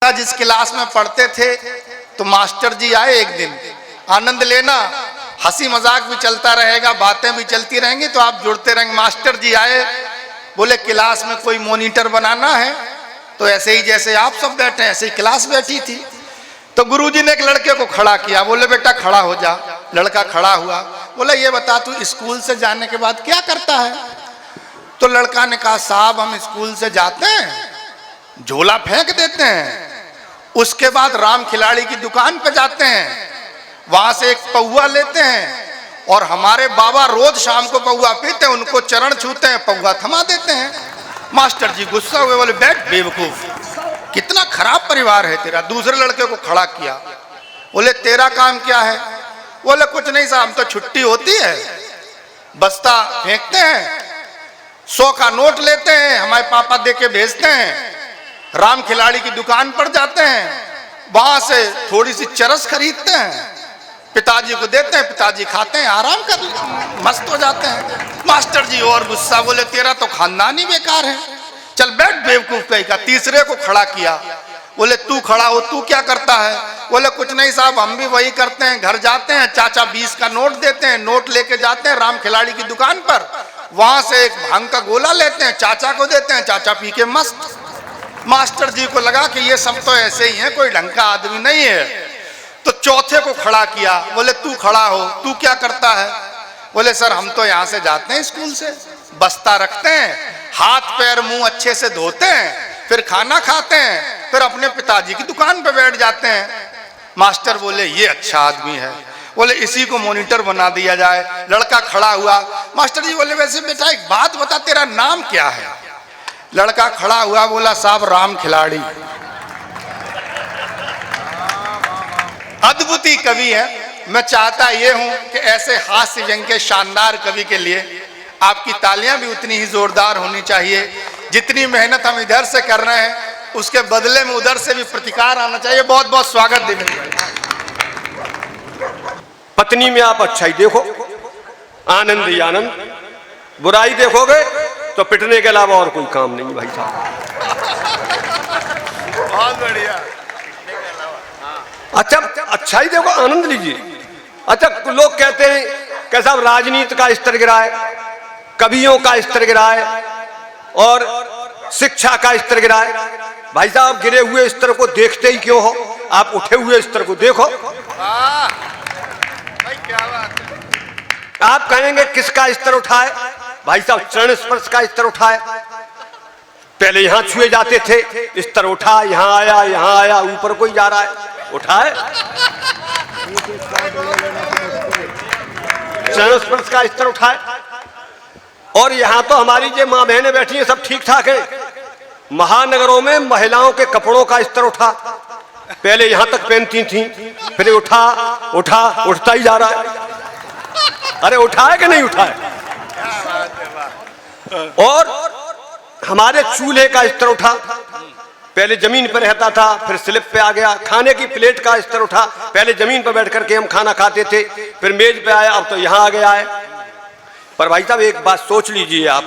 था जिस क्लास में पढ़ते थे, तो मास्टर जी आए एक दिन, आनंद लेना, हंसी मजाक भी चलता रहेगा, बातें भी चलती रहेंगी, तो आप जुड़ते रहेंगे। मास्टर जी आए, बोले क्लास में कोई मॉनिटर बनाना है, तो ऐसे ही जैसे आप सब बैठे ऐसे ही क्लास बैठी थी। तो गुरुजी ने एक लड़के को खड़ा किया, बोले बेटा खड़ा हो जा। लड़का खड़ा हुआ, बोला ये बता तू स्कूल से जाने के बाद क्या करता है? तो लड़का ने कहा साहब हम स्कूल से जाते हैं, झोला फेंक देते हैं, उसके बाद राम खिलाड़ी की दुकान पे जाते हैं, वहां से एक पौवा लेते हैं, और हमारे बाबा रोज शाम को पौवा पीते हैं, उनको चरण छूते हैं, पौवा थमा देते हैं। मास्टर जी गुस्सा हुए, बोले बैठ बेवकूफ, कितना खराब परिवार है तेरा। दूसरे लड़के को खड़ा किया, बोले तेरा काम क्या है? बोले कुछ नहीं साहब, तो छुट्टी होती है, बस्ता फेंकते हैं, 100 का नोट लेते हैं, हमारे पापा दे के भेजते हैं, राम खिलाड़ी की दुकान पर जाते हैं, वहां से थोड़ी सी चरस खरीदते हैं, पिताजी को देते हैं, पिताजी खाते हैं, आराम कर मस्त हो जाते हैं। मास्टर जी और गुस्सा, बोले तेरा तो खानदान ही बेकार है, चल बैठ बेवकूफ कहीं का। तीसरे को खड़ा किया, बोले तू खड़ा हो, तू क्या करता है? बोले कुछ नहीं साहब हम भी वही करते हैं, घर जाते हैं, चाचा 20 का नोट देते हैं, नोट लेके जाते हैं राम खिलाड़ी की दुकान पर, वहां से एक भांग का गोला लेते हैं, चाचा को देते हैं, चाचा पी के मस्त। मास्टर जी को लगा कि ये सब तो ऐसे ही है, कोई ढंग का आदमी नहीं है, तो चौथे को खड़ा किया, बोले तू खड़ा हो, तू क्या करता है? बोले सर हम तो यहाँ से जाते हैं स्कूल से, बस्ता रखते हैं, हाथ पैर मुंह अच्छे से धोते हैं, फिर खाना खाते हैं, फिर अपने पिताजी की दुकान पे बैठ जाते हैं। मास्टर बोले ये अच्छा आदमी है, बोले इसी को मॉनिटर बना दिया जाए। लड़का खड़ा हुआ, मास्टर जी बोले वैसे बेटा एक बात बता, तेरा नाम क्या है? लड़का खड़ा हुआ, बोला साहब राम खिलाड़ी। अद्भुत कवि है। मैं चाहता ये हूं कि ऐसे हास्य व्यंग के शानदार कवि के लिए आपकी तालियां भी उतनी ही जोरदार होनी चाहिए। जितनी मेहनत हम इधर से कर रहे हैं उसके बदले में उधर से भी प्रतिकार आना चाहिए। बहुत बहुत स्वागत देने। पत्नी में आप अच्छाई देखो, आनंद ही आनंद, बुराई देखोगे तो पिटने के अलावा और कोई काम नहीं भाई साहब। बहुत बढ़िया। अच्छा अच्छाई देखो, आनंद लीजिए। अच्छा लोग कहते हैं कि साहब राजनीति का स्तर गिरा है, कवियों का स्तर गिरा है और शिक्षा का स्तर गिरा है। भाई साहब गिरे हुए स्तर को देखते ही क्यों हो, आप उठे हुए स्तर को देखो। भाई क्या बात है। आप कहेंगे किसका स्तर उठा है? भाई साहब चरण स्पर्श का स्तर उठा है। पहले यहां छुए जाते थे, स्तर उठा, यहां आया, यहां आया, ऊपर कोई जा रहा है, उठा है। चरण स्पर्श का स्तर उठा है। और यहां तो हमारी जो मां बहनें बैठी हैं सब ठीक ठाक है। महानगरों में महिलाओं के कपड़ों का स्तर उठा, पहले यहां तक पहनती थी, फिर उठा उठा उठता ही जा रहा है। अरे उठा है कि नहीं उठा है? और हमारे चूल्हे का स्तर उठा, पहले जमीन पर रहता था, फिर स्लिप पे आ गया। खाने की प्लेट का स्तर उठा, पहले जमीन पर बैठ करके हम खाना खाते थे, फिर मेज पे आया, अब तो यहां आ गया है। पर भाई साहब एक बात सोच लीजिए आप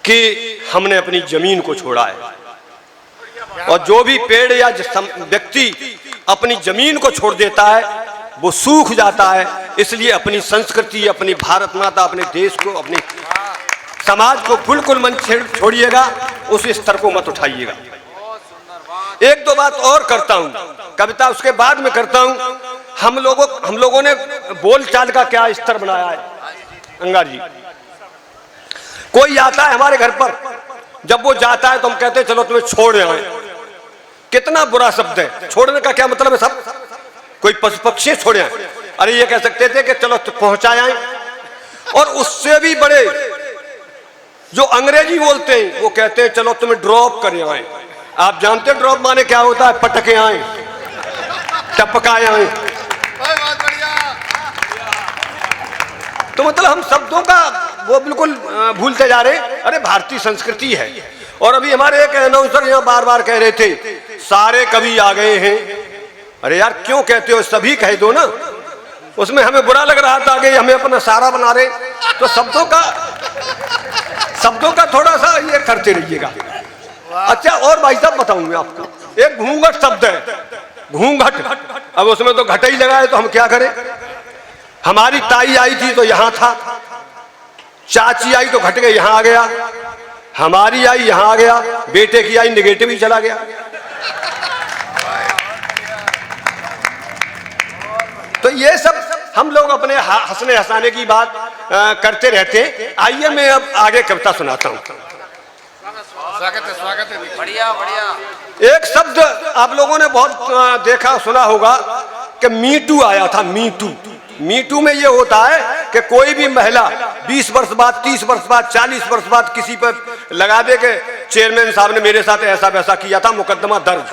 कि हमने अपनी जमीन को छोड़ा है, और जो भी पेड़ या व्यक्ति अपनी जमीन को छोड़ देता है वो सूख जाता है। इसलिए अपनी संस्कृति, अपनी भारत माता, अपने देश को, अपने समाज को बिल्कुल मन छोड़िएगा, उस स्तर को मत उठाइएगा। एक दो बात और करता हूं, कविता उसके बाद में करता हूं। हम लोगों ने बोलचाल का क्या स्तर बनाया है अंगार जी। कोई आता है हमारे घर पर, जब वो जाता है तो हम कहते हैं चलो तुम्हें छोड़ आए। कितना बुरा शब्द है, छोड़ने का क्या मतलब है? सब कोई पशु पक्षी छोड़े आए, अरे ये कह सकते थे कि चलो पहुंचाए आए। और उससे भी बड़े जो अंग्रेजी बोलते हैं वो कहते हैं चलो तुम्हें ड्रॉप करे आए। आप जानते हैं ड्रॉप माने क्या होता है? पटके आए, टपकाए आए। तो मतलब हम शब्दों का वो बिल्कुल भूलते जा रहे हैं। अरे भारतीय संस्कृति है। और अभी हमारे एक अनाउंसर यहाँ बार बार कह रहे थे सारे कवि आ गए हैं। अरे यार क्यों कहते हो, सभी कह दो ना। उसमें हमें बुरा लग रहा था कि हमें अपना सारा बना रहे, तो शब्दों का थोड़ा सा ये करते रहिएगा। अच्छा और भाई साहब बताऊंगा आपको, एक घूंघट शब्द है, घूंघट। अब उसमें तो घट ही लगा है, तो हम क्या करें। हमारी ताई आई थी तो यहां था, चाची आई तो घट के यहां आ गया, हमारी आई यहां आ गया, बेटे की आई निगेटिव ही चला गया। तो ये सब हम लोग अपने हंसने हंसाने की बात करते रहते। आइए मैं अब आगे कविता सुनाता हूं। स्वागत है। बढ़िया बढ़िया। एक शब्द आप लोगों ने बहुत देखा सुना होगा कि मीटू आया था। मीटू, मीटू में ये होता है कि कोई भी महिला 20 वर्ष बाद, 30 वर्ष बाद, 40 वर्ष बाद किसी पर लगा दे के चेयरमैन साहब ने मेरे साथ ऐसा वैसा किया था, मुकदमा दर्ज।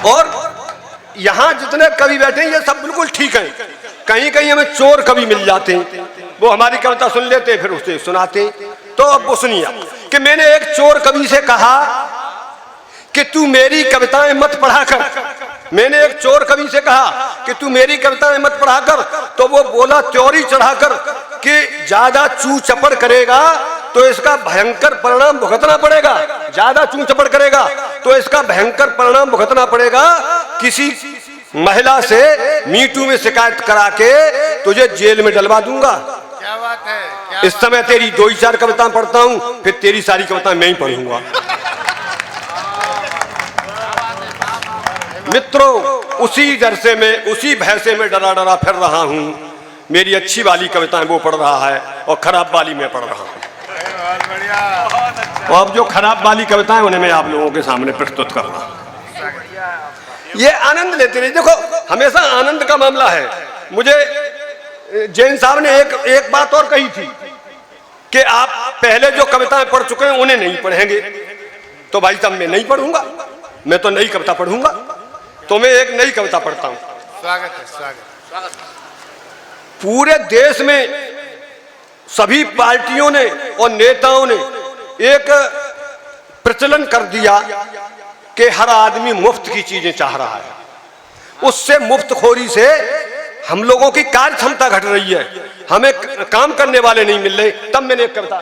और यहां जितने कवि बैठे हैं ये सब बिल्कुल ठीक हैं। कहीं कहीं हमें चोर कवि मिल जाते हैं, वो हमारी कविता सुन लेते फिर उसे सुनाते। तो अब वो सुनिए कि मैंने एक चोर कवि से कहा कि तू मेरी कविताएं मत पढ़ा कर। मैंने एक चोर कवि से कहा कि तू मेरी कविताएं मत पढ़ा कर, तो वो बोला त्योरी चढ़ाकर कि ज्यादा चू चपड़ करेगा तो इसका भयंकर परिणाम भुगतना पड़ेगा। ज्यादा चू चपड़ करेगा तो इसका भयंकर परिणाम भुगतना पड़ेगा। किसी महिला से मीटू में शिकायत करा के तुझे जेल में डलवा दूंगा। क्या बात है, क्या इस समय तेरी 2 ही 4 कविताएं पढ़ता हूं, फिर तेरी सारी कविताएं मैं ही पढ़ूंगा। मित्रों, उसी डर से मैं, उसी भय से मैं डरा डरा फिर रहा हूं। मेरी अच्छी वाली कविताएं वो पढ़ रहा है और खराब वाली मैं पढ़ रहा हूं। बहुत बढ़िया। और अब जो खराब वाली कविताएं उन्हें मैं आप लोगों के सामने प्रस्तुत कर रहा हूं। ये आनंद लेते रहिए। देखो, हमेशा आनंद का मामला है। मुझे जैन साहब ने एक बात और कही थी कि आप पहले जो कविताएं पढ़ चुके हैं उन्हें नहीं पढ़ेंगे। तो भाई साहब मैं नहीं पढ़ूंगा, मैं तो नई कविता पढ़ूंगा। तो मैं एक नई कविता पढ़ता हूं। स्वागत है, स्वागत। पूरे देश में सभी पार्टियों ने और नेताओं ने एक प्रचलन कर दिया कि हर आदमी मुफ्त की चीजें चाह रहा है। उससे मुफ्तखोरी से हम लोगों की कार्य क्षमता घट रही है, हमें काम करने वाले नहीं मिल रहे। तब मैंने एक कविता,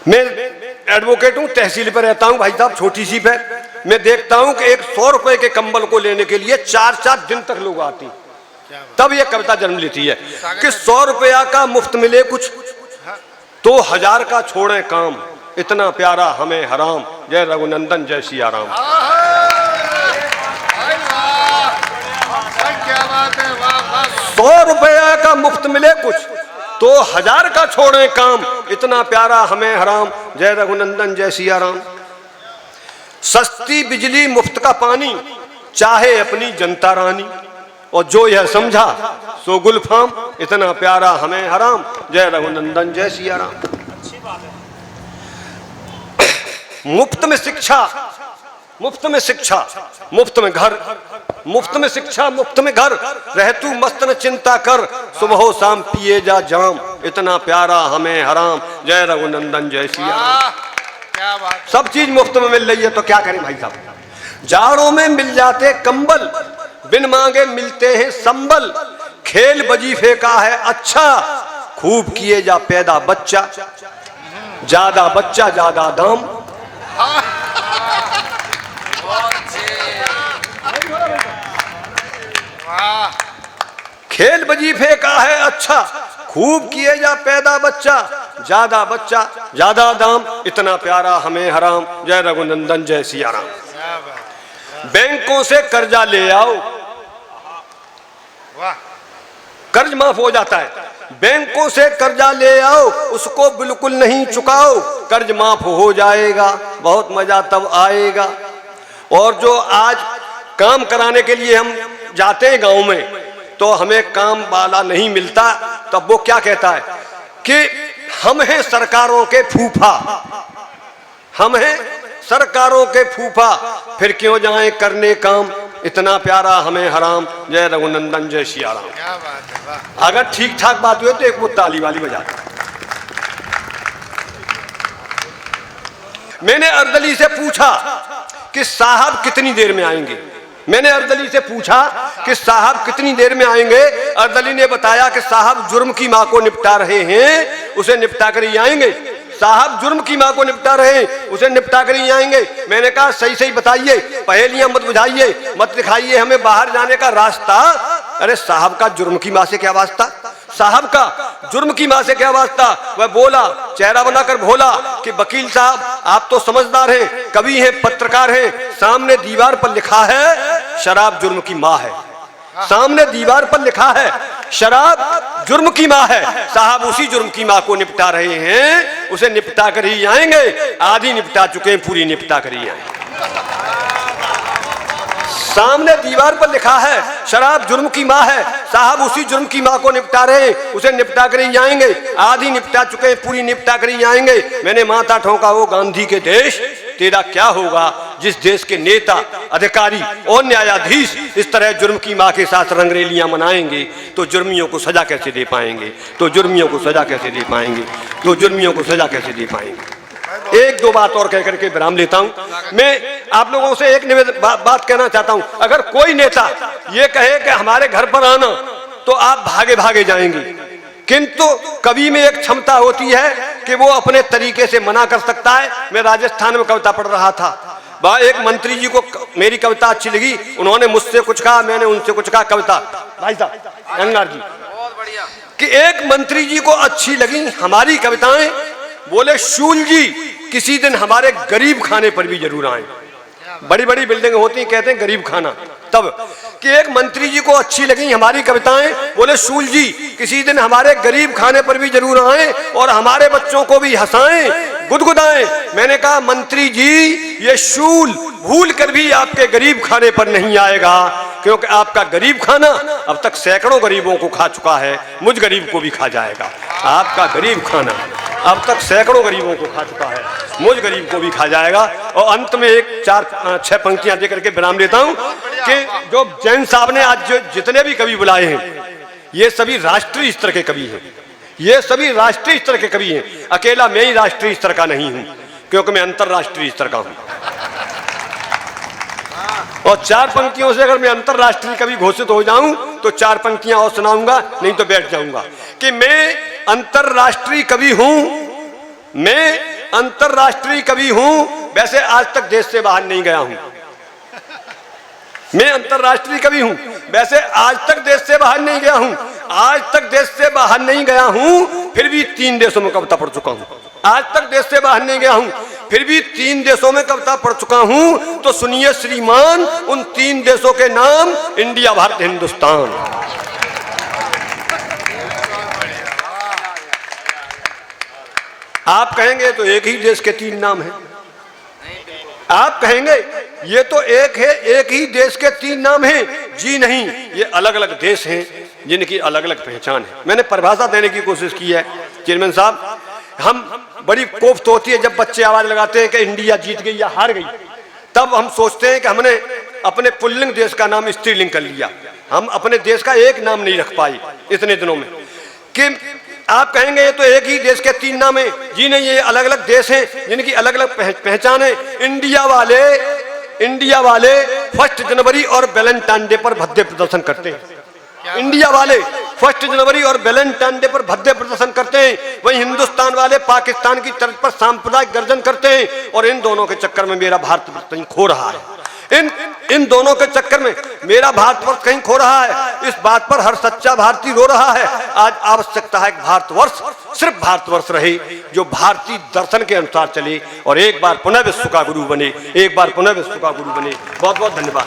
मैं एडवोकेट हूं, तहसील पर रहता हूं भाई साहब, छोटी सी पे। मैं देखता हूं कि एक 100 रुपए के कंबल को लेने के लिए 4-4 दिन तक लोग आते हैं। तब यह कविता जन्म लेती है कि 100 रुपया का मुफ्त मिले कुछ तो 1000 का छोड़े काम, इतना प्यारा हमें हराम, जय रघुनंदन जय सिया राम। क्या बात है, वाह वाह। 100 रुपया का मुफ्त मिले कुछ तो 1000 का छोड़े काम, इतना प्यारा हमें हराम, जय रघुनंदन जय सिया राम। सस्ती बिजली मुफ्त का पानी, चाहे अपनी जनता रानी, और जो यह समझा सो गुलफाम, इतना प्यारा हमें हराम, जय रघुनंदन जय सिया राम। मुफ्त में शिक्षा, मुफ्त में शिक्षा, मुफ्त में घर, मुफ्त में शिक्षा, मुफ्त में घर, रह तू मस्त न चिंता कर, सुबह हो शाम पिए जा जाम, इतना प्यारा हमें हराम, जय रघुनंदन जय सिया राम। क्या बात। सब चीज मुफ्त में मिल रही है तो क्या करें भाई साहब। जाड़ों में मिल जाते कंबल, बिन मांगे मिलते हैं संबल, खेल वजीफे का है अच्छा, खूब किए जा पैदा बच्चा, ज्यादा बच्चा ज्यादा दाम। खेल वजीफे का है अच्छा, खूब किए जा पैदा बच्चा, ज्यादा बच्चा ज्यादा दाम, इतना प्यारा हमें हराम, जय रघुनंदन जय सिया राम। बैंकों से कर्जा ले आओ, कर्ज माफ हो जाता है। बैंकों से कर्जा ले आओ, उसको बिल्कुल नहीं चुकाओ, कर्ज माफ हो जाएगा, बहुत मजा तब आएगा। और जो आज काम कराने के लिए हम जाते हैं गांव में, तो हमें काम वाला नहीं मिलता, तब वो क्या कहता है कि हम हैं सरकारों के फूफा, हम हैं सरकारों के फूफा, फिर क्यों जाएं करने काम, इतना प्यारा हमें हराम, जय रघुनंदन जय सिया राम। क्या बात है, वाह। अगर ठीक ठाक बात हुई तो एक वो ताली वाली बजा। मैंने अर्दली से पूछा कि साहब कितनी देर में आएंगे। मैंने अर्दली से पूछा कि साहब कितनी देर में आएंगे। अर्दली ने बताया कि साहब जुर्म की मां को निपटा रहे हैं उसे निपटा कर ही आएंगे। साहब जुर्म की माँ को निपटा रहे हैं, उसे निपटा कर ही आएंगे। मैंने कहा सही सही बताइए, पहेलियां मत बुझाइए, मत दिखाइए हमें बाहर जाने का रास्ता। अरे साहब का जुर्म की माँ से क्या वास्ता, साहब का जुर्म की माँ से क्या वास्ता। वह बोला चेहरा बनाकर भोला कि वकील साहब आप तो समझदार हैं, कवि हैं, पत्रकार हैं, सामने दीवार पर लिखा है शराब जुर्म की माँ है। सामने दीवार पर लिखा है शराब जुर्म की माँ है। साहब उसी जुर्म की माँ को निपटा रहे हैं, उसे निपटा कर ही आएंगे। आधी निपटा चुके हैं, पूरी निपटा कर ही आएंगे। सामने दीवार पर लिखा है शराब जुर्म की माँ है। साहब उसी जुर्म की माँ को निपटा रहे हैं, उसे निपटा कर ही आएंगे। आधी निपटा चुके हैं, पूरी निपटा कर ही आएंगे। मैंने माथा ठोका वो गांधी के देश, तेरा क्या होगा जिस देश के नेता, अधिकारी और न्यायाधीश इस तरह जुर्म की माँ के साथ रंगरेलियां मनाएंगे तो जुर्मियों को सजा कैसे दे पाएंगे, तो जुर्मियों को सजा कैसे दे पाएंगे, तो जुर्मियों को सजा कैसे दे पाएंगे। एक दो बात और कहकर के विराम लेता हूं। मैं आप लोगों से एक बात कहना चाहता हूं। अगर कोई नेता ये कहे कि हमारे घर पर आना तो आप भागे भागे जाएंगे, किंतु कवि में एक क्षमता होती है कि वो अपने तरीके से मना कर सकता है। मैं राजस्थान में कविता पढ़ रहा था, वहां एक मंत्री जी को मेरी कविता अच्छी लगी, उन्होंने मुझसे कुछ कहा, मैंने उनसे कुछ कहा। कविता भाई साहब गंगार जी कि एक मंत्री जी को अच्छी लगी हमारी कविताएं, बोले शूल जी किसी दिन हमारे गरीब खाने पर भी जरूर आए। बड़ी बड़ी बिल्डिंग होती हैं, कहते हैं गरीब खाना। तब कि एक मंत्री जी को अच्छी लगी हमारी कविताएं, बोले शूल जी किसी दिन हमारे गरीब खाने पर भी जरूर आए और हमारे बच्चों को भी हंसाएं, गुदगुदाएं। मैंने कहा मंत्री जी ये शूल भूल कर भी आपके गरीब खाने पर नहीं आएगा, क्योंकि आपका गरीब खाना अब तक सैकड़ों गरीबों को खा चुका है, मुझ गरीब को भी खा जाएगा। आपका गरीब खाना अब तक सैकड़ों गरीबों को खा चुका है, मुझ गरीब को भी खा जाएगा। और अंत में एक 4-6 पंक्तियां देकर के विराम देता हूं कि जो जैन साहब ने आज जो जितने भी कवि बुलाए हैं ये सभी राष्ट्रीय स्तर के कवि हैं, ये सभी राष्ट्रीय स्तर के कवि हैं। अकेला मैं ही राष्ट्रीय स्तर का नहीं हूं, क्योंकि मैं अंतरराष्ट्रीय स्तर का हूं। और 4 पंक्तियों से अगर मैं अंतरराष्ट्रीय कवि घोषित हो जाऊं तो 4 पंक्तियां और सुनाऊंगा, नहीं तो बैठ जाऊंगा। कि मैं अंतरराष्ट्रीय कवि हूं, मैं अंतरराष्ट्रीय कवि हूं, वैसे आज तक देश से बाहर नहीं गया हूं। मैं अंतरराष्ट्रीय कवि हूं, वैसे आज तक देश से बाहर नहीं गया हूं। आज तक देश से बाहर नहीं गया हूं, फिर भी 3 देशों में कविता पढ़ चुका हूं। आज तक देश से बाहर नहीं गया हूं, फिर भी 3 देशों में कविता पढ़ चुका हूं। तो सुनिए श्रीमान उन 3 देशों के नाम, इंडिया, भारत, हिंदुस्तान। आप कहेंगे तो एक ही देश के 3 नाम हैं। आप कहेंगे ये तो एक है, एक ही देश के 3 नाम हैं। जी नहीं, ये अलग अलग देश हैं जिनकी अलग अलग पहचान है। मैंने परिभाषा देने की कोशिश की है चेयरमैन साहब। हम बड़ी कोफ्त होती है जब बच्चे आवाज लगाते हैं कि इंडिया जीत गई या हार गई, तब हम सोचते हैं कि हमने अपने पुल्लिंग देश का नाम स्त्रीलिंग कर लिया। हम अपने देश का एक नाम नहीं रख पाए इतने दिनों में। कि आप कहेंगे ये तो एक ही देश के 3 नाम हैं। जी नहीं, ये अलग अलग देश हैं जिनकी अलग अलग पहचान है। इंडिया वाले 1 जनवरी और वैलेंटाइन डे पर भव्य प्रदर्शन करते हैं। इंडिया वाले 1 जनवरी और वैलेंटाइन डे पर भव्य प्रदर्शन करते हैं। वहीं हिंदुस्तान वाले पाकिस्तान की तर्ज पर सांप्रदायिक गर्जन करते हैं। और इन दोनों के चक्कर में मेरा भारत कहीं खो रहा है। इन दोनों के चक्कर में मेरा भारतवर्ष कहीं खो रहा है। इस बात पर हर सच्चा भारतीय रो रहा है। आज आवश्यकता है कि भारतवर्ष सिर्फ भारतवर्ष रहे, जो भारतीय दर्शन के अनुसार चले और एक बार पुनः विश्व का गुरु बने, एक बार पुनः विश्व का गुरु बने। बहुत बहुत धन्यवाद।